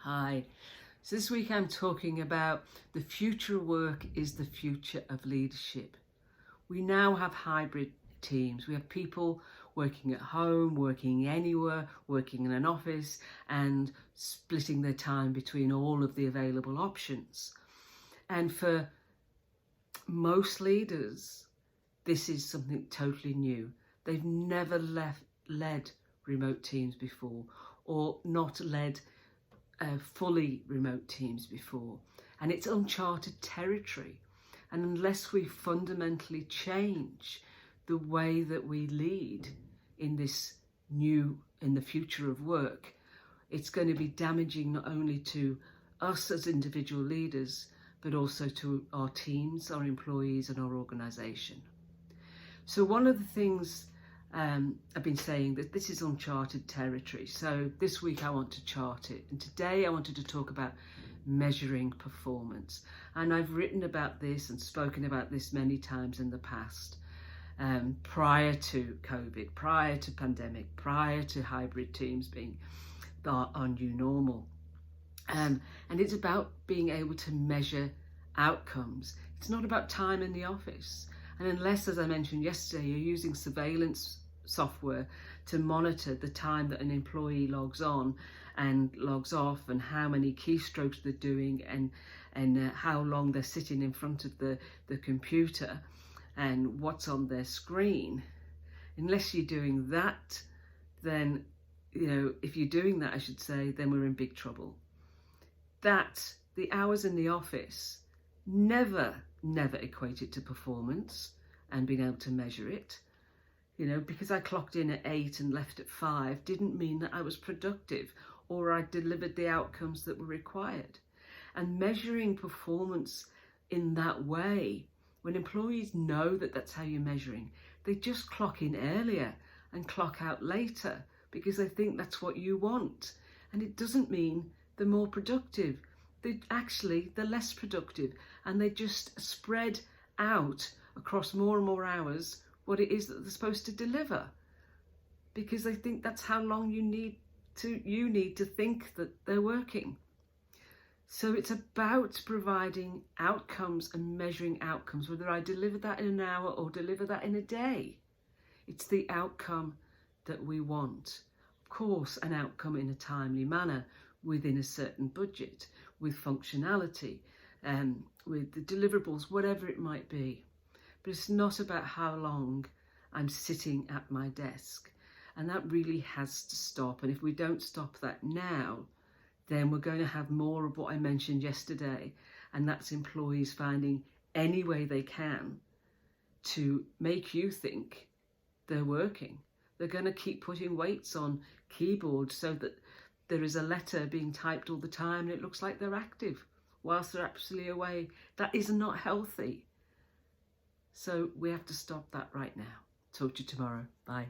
Hi. So this week I'm talking about the future of work is the future of leadership. We now have hybrid teams. We have people working at home, working anywhere, working in an office, and splitting their time between all of the available options. And for most leaders, this is something totally new. They've never led remote teams before, or not led fully remote teams before, and it's uncharted territory. And unless we fundamentally change the way that we lead in the future of work, it's going to be damaging not only to us as individual leaders, but also to our teams, our employees, and our organisation. So one of the things I've been saying that this is uncharted territory. So this week I want to chart it. And today I wanted to talk about measuring performance. And I've written about this and spoken about this many times in the past, prior to COVID, prior to pandemic, prior to hybrid teams being our new normal. And it's about being able to measure outcomes. It's not about time in the office. And unless, as I mentioned yesterday, you're using surveillance software to monitor the time that an employee logs on and logs off, and how many keystrokes they're doing, and how long they're sitting in front of the computer and what's on their screen. Unless you're doing that, then, if you're doing that, I should say, then we're in big trouble. That the hours in the office never equated to performance and being able to measure it. Because I clocked in at 8 and left at 5 didn't mean that I was productive or I delivered the outcomes that were required. And measuring performance in that way, when employees know that that's how you're measuring, they just clock in earlier and clock out later because they think that's what you want. And it doesn't mean they're more productive. They're less productive, and they just spread out across more and more hours what it is that they're supposed to deliver, because they think that's how long you need to think that they're working. So it's about providing outcomes and measuring outcomes, whether I deliver that in an hour or deliver that in a day. It's the outcome that we want. Of course, an outcome in a timely manner, within a certain budget, with functionality, with the deliverables, whatever it might be. But it's not about how long I'm sitting at my desk. And that really has to stop. And if we don't stop that now, then we're going to have more of what I mentioned yesterday. And that's employees finding any way they can to make you think they're working. They're going to keep putting weights on keyboards so that there is a letter being typed all the time and it looks like they're active whilst they're actually away. That is not healthy. So we have to stop that right now. Talk to you tomorrow. Bye.